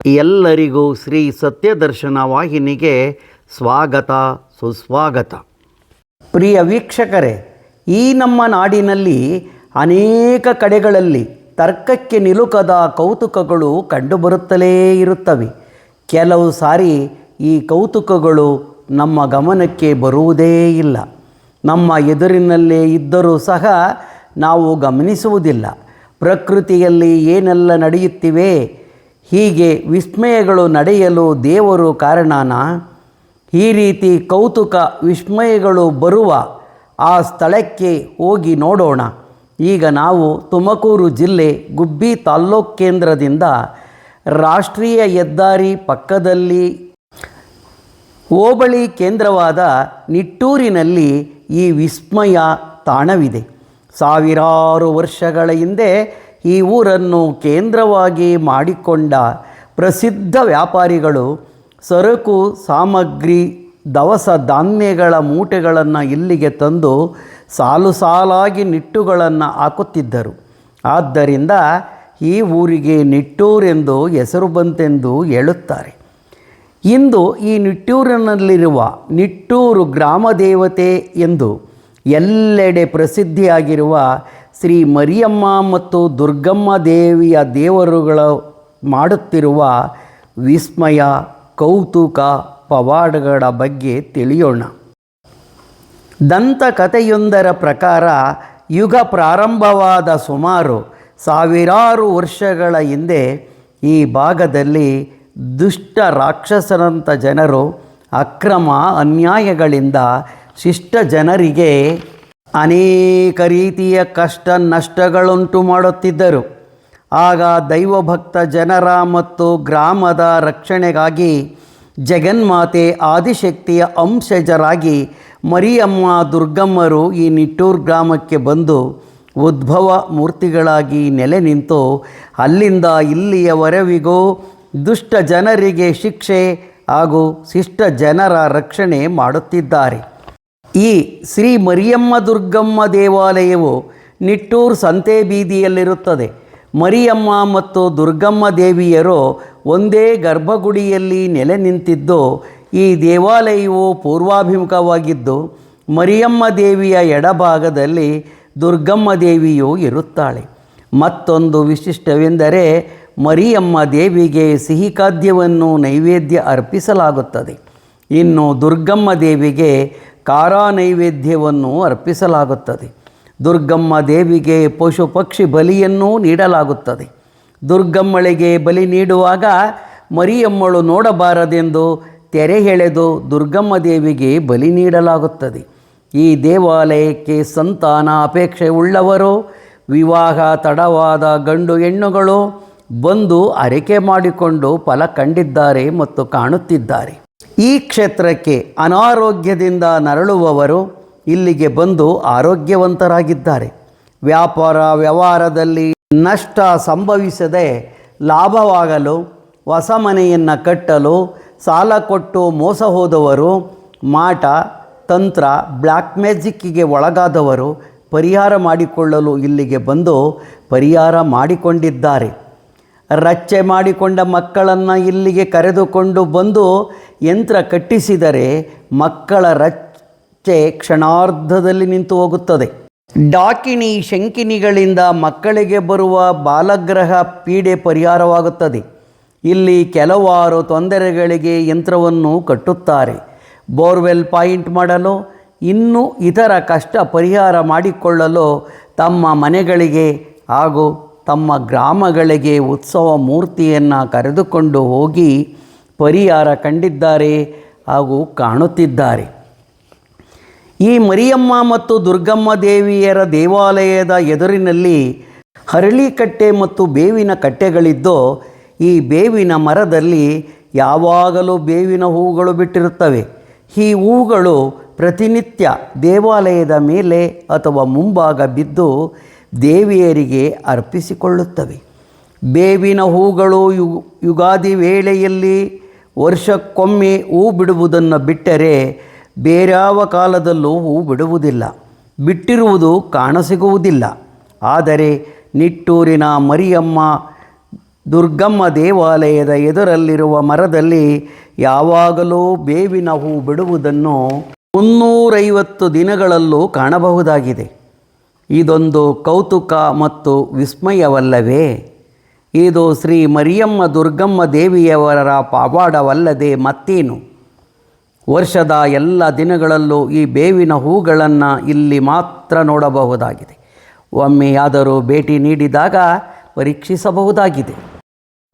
ಎಲ್ಲರಿಗೂ ಶ್ರೀ ಸತ್ಯದರ್ಶನ ವಾಹಿನಿಗೆ ಸ್ವಾಗತ ಸುಸ್ವಾಗತ. ಪ್ರಿಯ ವೀಕ್ಷಕರೇ, ಈ ನಮ್ಮ ನಾಡಿನಲ್ಲಿ ಅನೇಕ ಕಡೆಗಳಲ್ಲಿ ತರ್ಕಕ್ಕೆ ನಿಲುಕದ ಕೌತುಕಗಳು ಕಂಡುಬರುತ್ತಲೇ ಇರುತ್ತವೆ. ಕೆಲವು ಸಾರಿ ಈ ಕೌತುಕಗಳು ನಮ್ಮ ಗಮನಕ್ಕೆ ಬರುವುದೇ ಇಲ್ಲ. ನಮ್ಮ ಎದುರಿನಲ್ಲೇ ಇದ್ದರೂ ಸಹ ನಾವು ಗಮನಿಸುವುದಿಲ್ಲ. ಪ್ರಕೃತಿಯಲ್ಲಿ ಏನೆಲ್ಲ ನಡೆಯುತ್ತಿವೆ, ಹೀಗೆ ವಿಸ್ಮಯಗಳು ನಡೆಯಲು ದೇವರು ಕಾರಣನ? ಈ ರೀತಿ ಕೌತುಕ ವಿಸ್ಮಯಗಳು ಬರುವ ಆ ಸ್ಥಳಕ್ಕೆ ಹೋಗಿ ನೋಡೋಣ. ಈಗ ನಾವು ತುಮಕೂರು ಜಿಲ್ಲೆ ಗುಬ್ಬಿ ತಾಲ್ಲೂಕು ಕೇಂದ್ರದಿಂದ ರಾಷ್ಟ್ರೀಯ ಹೆದ್ದಾರಿ ಪಕ್ಕದಲ್ಲಿ ಹೋಬಳಿ ಕೇಂದ್ರವಾದ ನಿಟ್ಟೂರಿನಲ್ಲಿ ಈ ವಿಸ್ಮಯ ತಾಣವಿದೆ. ಸಾವಿರಾರು ವರ್ಷಗಳ ಹಿಂದೆ ಈ ಊರನ್ನು ಕೇಂದ್ರವಾಗಿ ಮಾಡಿಕೊಂಡ ಪ್ರಸಿದ್ಧ ವ್ಯಾಪಾರಿಗಳು ಸರಕು ಸಾಮಗ್ರಿ ದವಸ ಧಾನ್ಯಗಳ ಮೂಟೆಗಳನ್ನು ಇಲ್ಲಿಗೆ ತಂದು ಸಾಲು ಸಾಲಾಗಿ ನಿಟ್ಟುಗಳನ್ನು ಹಾಕುತ್ತಿದ್ದರು. ಆದ್ದರಿಂದ ಈ ಊರಿಗೆ ನಿಟ್ಟೂರೆಂದು ಹೆಸರು ಬಂತೆಂದು ಹೇಳುತ್ತಾರೆ. ಇಂದು ಈ ನಿಟ್ಟೂರಿನಲ್ಲಿರುವ ನಿಟ್ಟೂರು ಗ್ರಾಮ ದೇವತೆ ಎಂದು ಎಲ್ಲೆಡೆ ಪ್ರಸಿದ್ಧಿಯಾಗಿರುವ ಶ್ರೀ ಮರಿಯಮ್ಮ ಮತ್ತು ದುರ್ಗಮ್ಮ ದೇವಿಯ ದೇವರುಗಳು ಮಾಡುತ್ತಿರುವ ವಿಸ್ಮಯ ಕೌತುಕ ಪವಾಡಗಳ ಬಗ್ಗೆ ತಿಳಿಯೋಣ. ದಂತಕಥೆಯೊಂದರ ಪ್ರಕಾರ ಯುಗ ಪ್ರಾರಂಭವಾದ ಸುಮಾರು ಸಾವಿರಾರು ವರ್ಷಗಳ ಹಿಂದೆ ಈ ಭಾಗದಲ್ಲಿ ದುಷ್ಟ ರಾಕ್ಷಸರಂಥ ಜನರು ಅಕ್ರಮ ಅನ್ಯಾಯಗಳಿಂದ ಶಿಷ್ಟ ಜನರಿಗೆ ಅನೇಕ ರೀತಿಯ ಕಷ್ಟ ನಷ್ಟಗಳುಂಟು ಮಾಡುತ್ತಿದ್ದರು. ಆಗ ದೈವಭಕ್ತ ಜನರ ಮತ್ತು ಗ್ರಾಮದ ರಕ್ಷಣೆಗಾಗಿ ಜಗನ್ಮಾತೆ ಆದಿಶಕ್ತಿಯ ಅಂಶಜರಾಗಿ ಮರಿಯಮ್ಮ ದುರ್ಗಮ್ಮರು ಈ ನಿಟ್ಟೂರು ಗ್ರಾಮಕ್ಕೆ ಬಂದು ಉದ್ಭವ ಮೂರ್ತಿಗಳಾಗಿ ನೆಲೆ ನಿಂತು ಅಲ್ಲಿಂದ ಇಲ್ಲಿಯವರೆವಿಗೂ ದುಷ್ಟ ಜನರಿಗೆ ಶಿಕ್ಷೆ ಹಾಗೂ ಶಿಷ್ಟ ಜನರ ರಕ್ಷಣೆ ಮಾಡುತ್ತಿದ್ದಾರೆ. ಈ ಶ್ರೀ ಮರಿಯಮ್ಮ ದುರ್ಗಮ್ಮ ದೇವಾಲಯವು ನಿಟ್ಟೂರು ಸಂತೆ ಬೀದಿಯಲ್ಲಿರುತ್ತದೆ. ಮರಿಯಮ್ಮ ಮತ್ತು ದುರ್ಗಮ್ಮ ದೇವಿಯರು ಒಂದೇ ಗರ್ಭಗುಡಿಯಲ್ಲಿ ನೆಲೆ ನಿಂತಿದ್ದು, ಈ ದೇವಾಲಯವು ಪೂರ್ವಾಭಿಮುಖವಾಗಿದ್ದು ಮರಿಯಮ್ಮ ದೇವಿಯ ಎಡಭಾಗದಲ್ಲಿ ದುರ್ಗಮ್ಮ ದೇವಿಯು ಇರುತ್ತಾಳೆ. ಮತ್ತೊಂದು ವಿಶಿಷ್ಟವೆಂದರೆ ಮರಿಯಮ್ಮ ದೇವಿಗೆ ಸಿಹಿ ಖಾದ್ಯವನ್ನು ನೈವೇದ್ಯ ಅರ್ಪಿಸಲಾಗುತ್ತದೆ. ಇನ್ನು ದುರ್ಗಮ್ಮ ದೇವಿಗೆ ಖಾರ ನೈವೇದ್ಯವನ್ನು ಅರ್ಪಿಸಲಾಗುತ್ತದೆ. ದುರ್ಗಮ್ಮ ದೇವಿಗೆ ಪಶು ಪಕ್ಷಿ ಬಲಿಯನ್ನೂ ನೀಡಲಾಗುತ್ತದೆ. ದುರ್ಗಮ್ಮಳಿಗೆ ಬಲಿ ನೀಡುವಾಗ ಮರಿಯಮ್ಮಳು ನೋಡಬಾರದೆಂದು ತೆರೆ ಎಳೆದು ದುರ್ಗಮ್ಮ ದೇವಿಗೆ ಬಲಿ ನೀಡಲಾಗುತ್ತದೆ. ಈ ದೇವಾಲಯಕ್ಕೆ ಸಂತಾನ ಅಪೇಕ್ಷೆ ಉಳ್ಳವರು, ವಿವಾಹ ತಡವಾದ ಗಂಡು ಹೆಣ್ಣುಗಳು ಬಂದು ಹರಕೆ ಮಾಡಿಕೊಂಡು ಫಲ ಕಂಡಿದ್ದಾರೆ ಮತ್ತು ಕಾಣುತ್ತಿದ್ದಾರೆ. ಈ ಕ್ಷೇತ್ರಕ್ಕೆ ಅನಾರೋಗ್ಯದಿಂದ ನರಳುವವರು ಇಲ್ಲಿಗೆ ಬಂದು ಆರೋಗ್ಯವಂತರಾಗಿದ್ದಾರೆ. ವ್ಯಾಪಾರ ವ್ಯವಹಾರದಲ್ಲಿ ನಷ್ಟ ಸಂಭವಿಸದೆ ಲಾಭವಾಗಲು, ಹೊಸ ಮನೆಯನ್ನು ಕಟ್ಟಲು, ಸಾಲ ಕೊಟ್ಟು ಮೋಸ ಹೋದವರು, ಮಾಟ ತಂತ್ರ ಬ್ಲ್ಯಾಕ್ ಮ್ಯಾಜಿಕ್ಕಿಗೆ ಒಳಗಾದವರು ಪರಿಹಾರ ಮಾಡಿಕೊಳ್ಳಲು ಇಲ್ಲಿಗೆ ಬಂದು ಪರಿಹಾರ ಮಾಡಿಕೊಂಡಿದ್ದಾರೆ. ರಚ್ಚೆ ಮಾಡಿಕೊಂಡ ಮಕ್ಕಳನ್ನು ಇಲ್ಲಿಗೆ ಕರೆದುಕೊಂಡು ಬಂದು ಯಂತ್ರ ಕಟ್ಟಿಸಿದರೆ ಮಕ್ಕಳ ರಚ್ಚೆ ಕ್ಷಣಾರ್ಧದಲ್ಲಿ ನಿಂತು ಹೋಗುತ್ತದೆ. ಡಾಕಿಣಿ ಶಂಕಿನಿಗಳಿಂದ ಮಕ್ಕಳಿಗೆ ಬರುವ ಬಾಲಗ್ರಹ ಪೀಡೆ ಪರಿಹಾರವಾಗುತ್ತದೆ. ಇಲ್ಲಿ ಕೆಲವಾರು ತೊಂದರೆಗಳಿಗೆ ಯಂತ್ರವನ್ನು ಕಟ್ಟುತ್ತಾರೆ. ಬೋರ್ವೆಲ್ ಪಾಯಿಂಟ್ ಮಾಡಲು, ಇನ್ನೂ ಇತರ ಕಷ್ಟ ಪರಿಹಾರ ಮಾಡಿಕೊಳ್ಳಲು ತಮ್ಮ ಮನೆಗಳಿಗೆ ಹಾಗೂ ತಮ್ಮ ಗ್ರಾಮಗಳಿಗೆ ಉತ್ಸವ ಮೂರ್ತಿಯನ್ನು ಕರೆದುಕೊಂಡು ಹೋಗಿ ಪರಿಹಾರ ಕಂಡಿದ್ದಾರೆ ಹಾಗೂ ಕಾಣುತ್ತಿದ್ದಾರೆ. ಈ ಮರಿಯಮ್ಮ ಮತ್ತು ದುರ್ಗಮ್ಮ ದೇವಿಯರ ದೇವಾಲಯದ ಎದುರಿನಲ್ಲಿ ಹರಳಿಕಟ್ಟೆ ಮತ್ತು ಬೇವಿನ ಕಟ್ಟೆಗಳಿದ್ದು, ಈ ಬೇವಿನ ಮರದಲ್ಲಿ ಯಾವಾಗಲೂ ಬೇವಿನ ಹೂಗಳು ಬಿಟ್ಟಿರುತ್ತವೆ. ಈ ಹೂಗಳು ಪ್ರತಿನಿತ್ಯ ದೇವಾಲಯದ ಮೇಲೆ ಅಥವಾ ಮುಂಭಾಗ ಬಿದ್ದು ದೇವಿಯರಿಗೆ ಅರ್ಪಿಸಿಕೊಳ್ಳುತ್ತವೆ. ಬೇವಿನ ಹೂಗಳು ಯುಗಾದಿ ವೇಳೆಯಲ್ಲಿ ವರ್ಷಕ್ಕೊಮ್ಮೆ ಹೂ ಬಿಡುವುದನ್ನು ಬಿಟ್ಟರೆ ಬೇರ್ಯಾವ ಕಾಲದಲ್ಲೂ ಹೂ ಬಿಡುವುದಿಲ್ಲ. ಬಿಟ್ಟಿರುವುದು ಕಾಣಸಿಗುವುದಿಲ್ಲ. ಆದರೆ ನಿಟ್ಟೂರಿನ ಮರಿಯಮ್ಮ ದುರ್ಗಮ್ಮ ದೇವಾಲಯದ ಎದುರಲ್ಲಿರುವ ಮರದಲ್ಲಿ ಯಾವಾಗಲೂ ಬೇವಿನ ಹೂ ಬಿಡುವುದನ್ನು 350 ದಿನಗಳಲ್ಲೂ ಕಾಣಬಹುದಾಗಿದೆ. ಇದೊಂದು ಕೌತುಕ ಮತ್ತು ವಿಸ್ಮಯವಲ್ಲವೇ? ಇದು ಶ್ರೀ ಮರಿಯಮ್ಮ ದುರ್ಗಮ್ಮ ದೇವಿಯವರ ಪವಾಡವಲ್ಲದೆ ಮತ್ತೇನು? ವರ್ಷದ ಎಲ್ಲ ದಿನಗಳಲ್ಲೂ ಈ ಬೇವಿನ ಹೂಗಳನ್ನು ಇಲ್ಲಿ ಮಾತ್ರ ನೋಡಬಹುದಾಗಿದೆ. ಒಮ್ಮೆಯಾದರೂ ಭೇಟಿ ನೀಡಿದಾಗ ಪರೀಕ್ಷಿಸಬಹುದಾಗಿದೆ.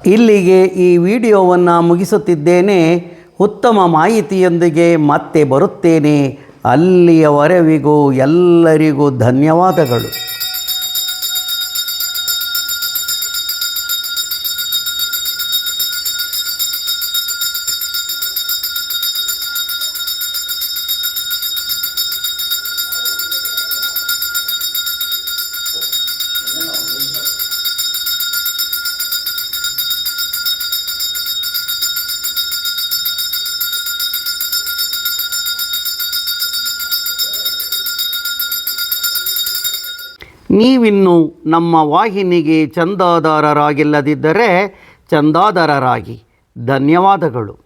ಇಲ್ಲಿಗೆ ಈ ವಿಡಿಯೋವನ್ನು ಮುಗಿಸುತ್ತಿದ್ದೇನೆ. ಉತ್ತಮ ಮಾಹಿತಿಯೊಂದಿಗೆ ಮತ್ತೆ ಬರುತ್ತೇನೆ. ಅಲ್ಲಿಯವರೆವಿಗೂ ಎಲ್ಲರಿಗೂ ಧನ್ಯವಾದಗಳು. ನೀವಿನ್ನು ನಮ್ಮ ವಾಹಿನಿಗೆ ಚಂದಾದಾರರಾಗಿಲ್ಲದಿದ್ದರೆ ಚಂದಾದಾರರಾಗಿ. ಧನ್ಯವಾದಗಳು.